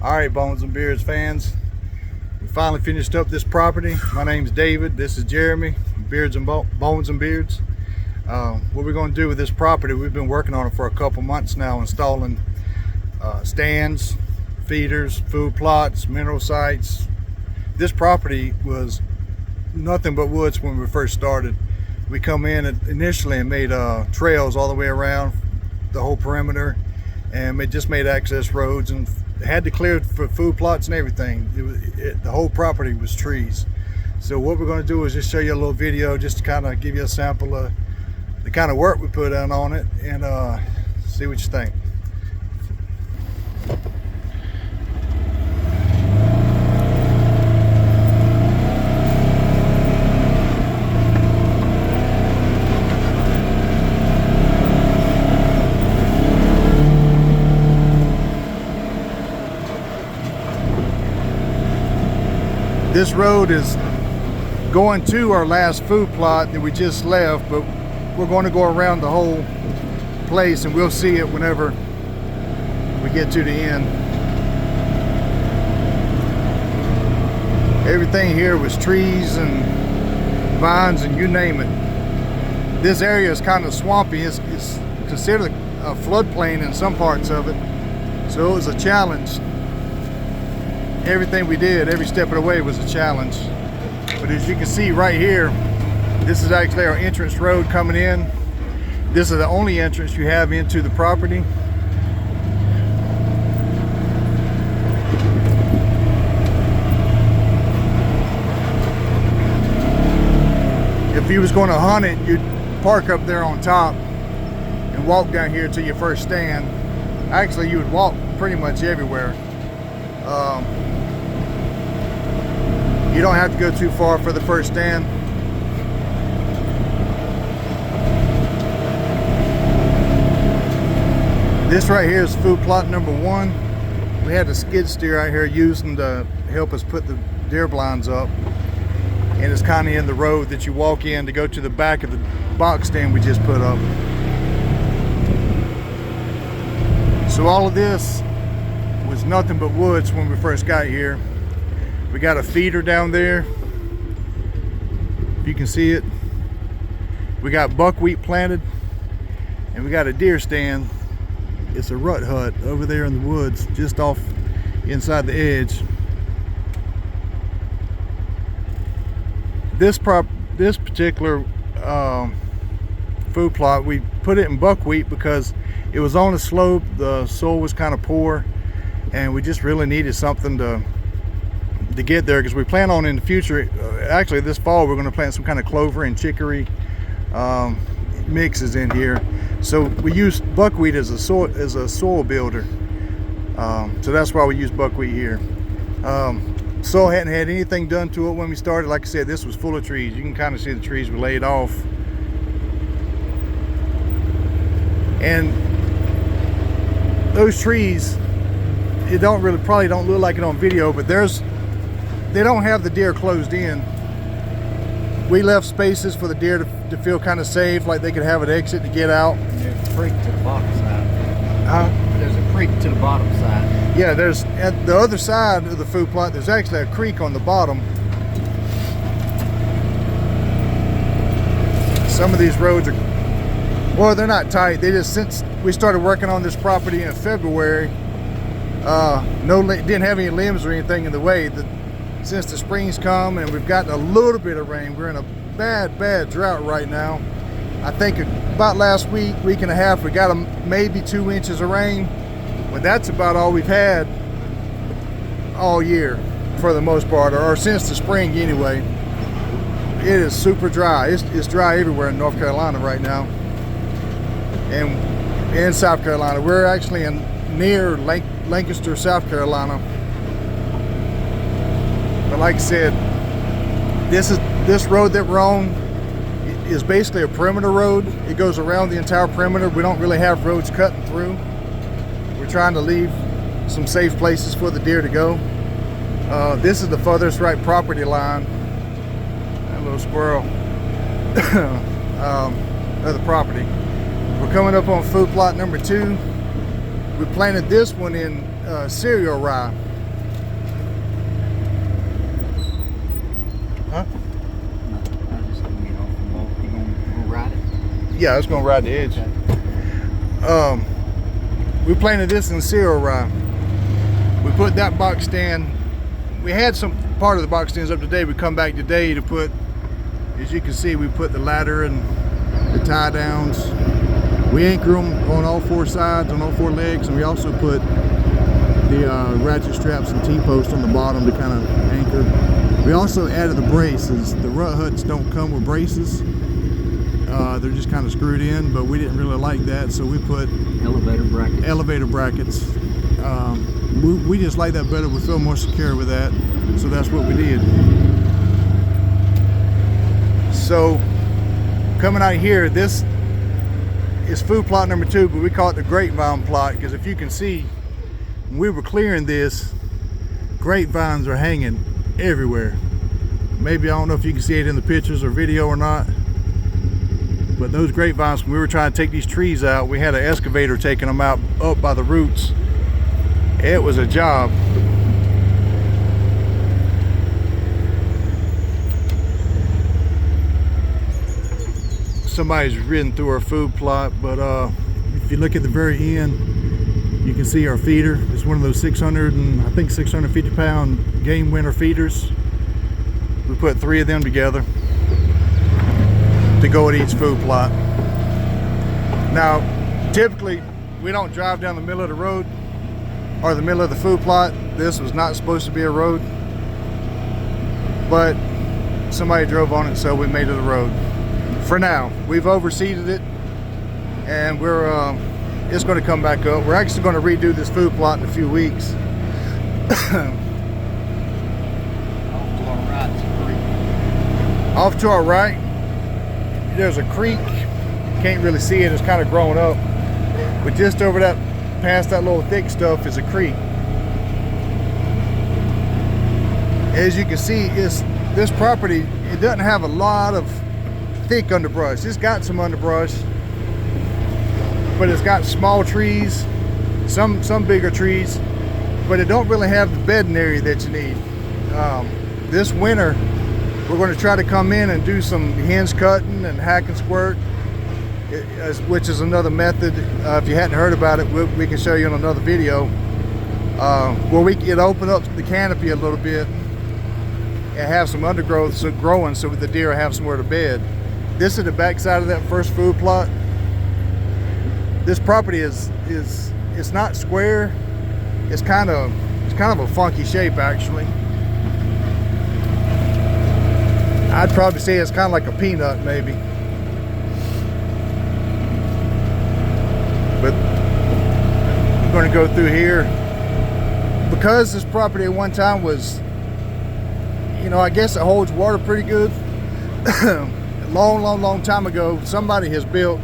All right, Bones and Beards fans, we finally finished up this property. My name's David. This is Jeremy, Beards and Bones and Beards. What we're going to do with this property, we've been working on it for a couple months now, installing stands, feeders, food plots, mineral sites. This property was nothing but woods when we first started. We come in initially and made trails all the way around the whole perimeter, and it just made access roads and had to clear for food plots and everything. The whole property was trees. So what we're going to do is just show you a little video just to kind of give you a sample of the kind of work we put in on it, and see what you think. This road is going to our last food plot that we just left, but we're going to go around the whole place and we'll see it whenever we get to the end. Everything here was trees and vines and you name it. This area is kind of swampy. It's considered a floodplain in some parts of it, so it was a challenge. Everything we did, every step of the way, was a challenge. But as you can see right here, this is actually our entrance road coming in. This is the only entrance you have into the property. If you was going to hunt it, you'd park up there on top and walk down here to your first stand. Actually, you would walk pretty much everywhere. You don't have to go too far for the first stand. This right here is food plot number 1. We had a skid steer out here using to help us put the deer blinds up, and it's kind of in the road that you walk in to go to the back of the box stand we just put up. So all of this was nothing but woods when we first got here. We got a feeder down there, if you can see it. We got buckwheat planted, and we got a deer stand. It's a rut hut over there in the woods, just off inside the edge. This particular food plot, we put it in buckwheat because it was on a slope, the soil was kind of poor, and we just really needed something to get there, because we plan on in the future, actually this fall, we're going to plant some kind of clover and chicory mixes in here. So we use buckwheat as a soil builder. So that's why we use buckwheat here. Soil hadn't had anything done to it when we started. Like I said, this was full of trees. You can kind of see the trees were laid off. And those trees, it probably don't look like it on video, but they don't have the deer closed in. We left spaces for the deer to feel kind of safe, like they could have an exit to get out. And there's a creek to the bottom side. There's a creek to the bottom side. Yeah, there's at the other side of the food plot, there's actually a creek on the bottom. Some of these roads are, well, they're not tight. They just, since we started working on this property in February, didn't have any limbs or anything in the way. Since the spring's come and we've gotten a little bit of rain, we're in a bad drought right now. I think about last week and a half, we got maybe 2 inches of rain, but that's about all we've had all year for the most part, or since the spring anyway. It is super dry. It's dry everywhere in North Carolina right now, and in South Carolina. We're actually near Lancaster, South Carolina. But like I said, this road that we're on is basically a perimeter road. It goes around the entire perimeter. We don't really have roads cutting through. We're trying to leave some safe places for the deer to go. This is the furthest right property line. That little squirrel of the property. We're coming up on food plot number 2. We planted this one in cereal rye. Yeah, it's gonna ride the edge. Okay. We planted this in cereal rye. We put that box stand. We had some part of the box stands up today. We come back today to put, as you can see, we put the ladder and the tie downs. We anchor them on all four sides, on all four legs, and we also put the ratchet straps and T-posts on the bottom to kind of anchor. We also added the braces. The rut huts don't come with braces. They're just kind of screwed in, but we didn't really like that, so we put elevator brackets. We just like that better. We feel more secure with that, so that's what we did. So coming out here, this is food plot number 2, but we call it the grapevine plot because if you can see, when we were clearing this, grapevines are hanging everywhere. Maybe, I don't know if you can see it in the pictures or video or not, but those grapevines, when we were trying to take these trees out, we had an excavator taking them out up by the roots. It was a job. Somebody's ridden through our food plot, but if you look at the very end, you can see our feeder. It's one of those 650 pound game winner feeders. We put 3 of them together to go at each food plot. Now, typically, we don't drive down the middle of the road or the middle of the food plot. This was not supposed to be a road, but somebody drove on it, so we made it a road. For now, we've overseeded it, and it's going to come back up. We're actually going to redo this food plot in a few weeks. Off to our right, there's a creek. Can't really see it, it's kind of grown up. But just over that, past that little thick stuff is a creek. As you can see, this property, it doesn't have a lot of thick underbrush. It's got some underbrush, but it's got small trees, some bigger trees, but it don't really have the bedding area that you need. This winter, we're going to try to come in and do some hinge cutting and hack and squirt, which is another method. If you hadn't heard about it, we can show you in another video, where we can open up the canopy a little bit and have some undergrowth growing so the deer have somewhere to bed. This is the back side of that first food plot. This property is not square. It's kind of a funky shape, actually. I'd probably say it's kind of like a peanut, maybe. But I'm going to go through here because this property at one time was, I guess it holds water pretty good. long time ago, somebody has built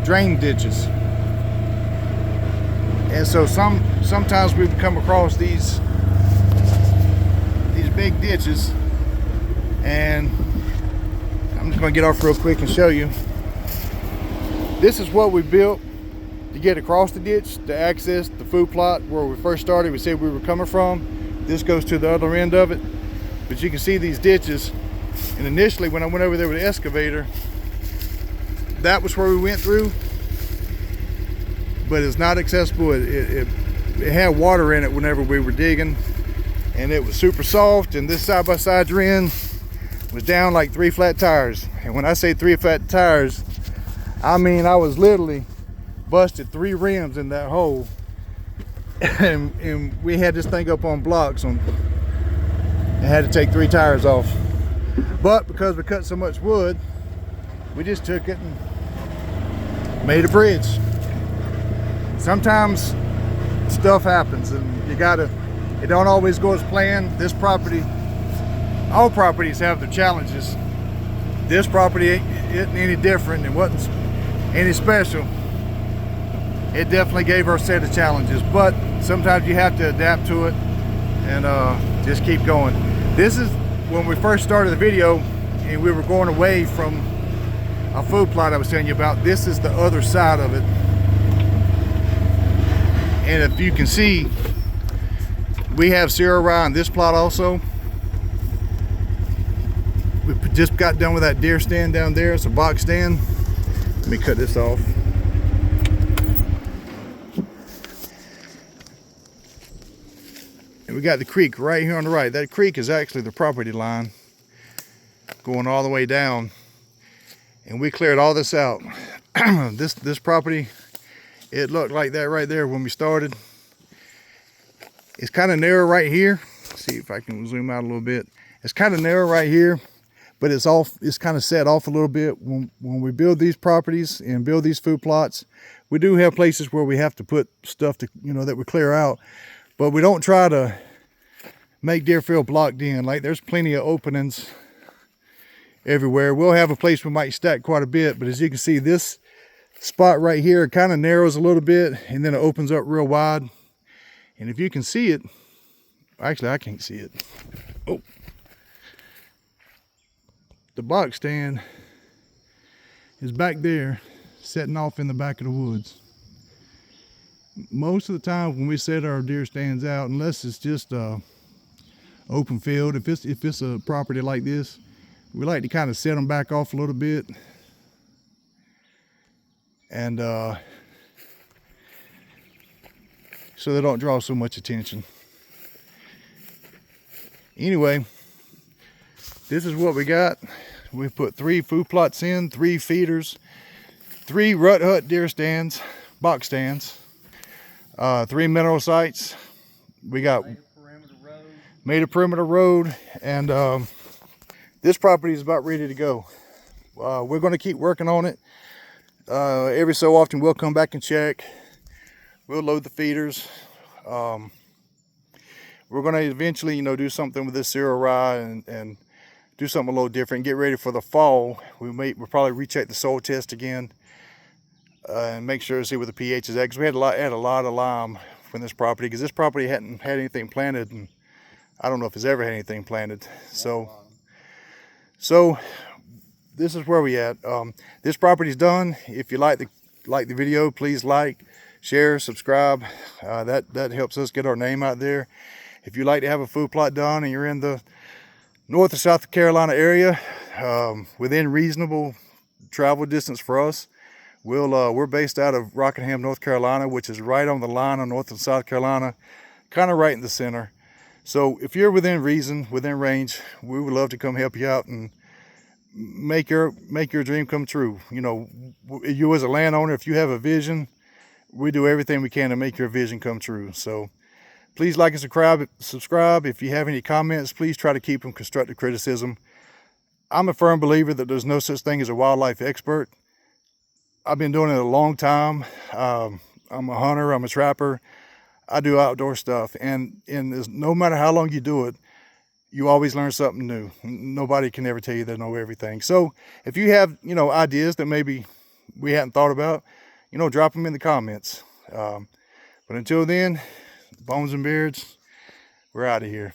drain ditches, and so sometimes we've come across these big ditches, and I'm just going to get off real quick and show you. This is what we built to get across the ditch to access the food plot where we first started. We said we were coming from. This goes to the other end of it, but you can see these ditches. And initially, when I went over there with the excavator, that was where we went through, but it's not accessible. It had water in it whenever we were digging, and it was super soft, and this side-by-side drain was down like 3 flat tires. And when I say 3 flat tires, I mean I was literally busted 3 rims in that hole. and we had this thing up on blocks and had to take 3 tires off. But because we cut so much wood, we just took it and made a bridge. Sometimes stuff happens, and it don't always go as planned. This property, all properties have their challenges. This property isn't any different. It wasn't any special. It definitely gave her a set of challenges, but sometimes you have to adapt to it and just keep going. This is when we first started the video and we were going away from a food plot I was telling you about. This is the other side of it, and if you can see, we have cereal rye on this plot also. We just got done with that deer stand down there. It's a box stand. Let me cut this off. And we got the creek right here on the right. That creek is actually the property line going all the way down. And we cleared all this out. This property, it looked like that right there when we started. It's kind of narrow right here. Let's see if I can zoom out a little bit. It's kind of narrow right here, but it's kind of set off a little bit. When we build these properties and build these food plots, we do have places where we have to put stuff to, that we clear out, but we don't try to make Deerfield blocked in. Like, there's plenty of openings everywhere. We'll have a place we might stack quite a bit, but as you can see, this spot right here kind of narrows a little bit and then it opens up real wide. And if you can see it, actually I can't see it. Oh, the box stand is back there setting off in the back of the woods. Most of the time when we set our deer stands out, unless it's just open field, if it's a property like this, we like to kind of set them back off a little bit, and so they don't draw so much attention. Anyway, this is what we got. We put 3 food plots in, 3 feeders, 3 rut hut deer stands, box stands, 3 mineral sites. We got made a perimeter road, and this property is about ready to go. We're going to keep working on it. Every so often we'll come back and check. We'll load the feeders. We're going to eventually, do something with this cereal rye and do something a little different. Get ready for the fall. We'll probably recheck the soil test again and make sure to see what the pH is at. Because we had a lot of lime from this property, because this property hadn't had anything planted, and I don't know if it's ever had anything planted. So this is where we at. This property's done. If you like the video, please like, share, subscribe. That helps us get our name out there. If you like to have a food plot done and you're in the North or South Carolina area, within reasonable travel distance for us, we're based out of Rockingham, North Carolina, which is right on the line of North and South Carolina, kind of right in the center. So if you're within reason, within range, we would love to come help you out and make your dream come true. You as a landowner, if you have a vision, we do everything we can to make your vision come true. So please like and subscribe. If you have any comments, please try to keep them constructive criticism. I'm a firm believer that there's no such thing as a wildlife expert. I've been doing it a long time. I'm a hunter, I'm a trapper. I do outdoor stuff, and no matter how long you do it, you always learn something new. Nobody can ever tell you they know everything. So if you have, ideas that maybe we hadn't thought about, drop them in the comments. But until then, Bones and Beards, we're out of here.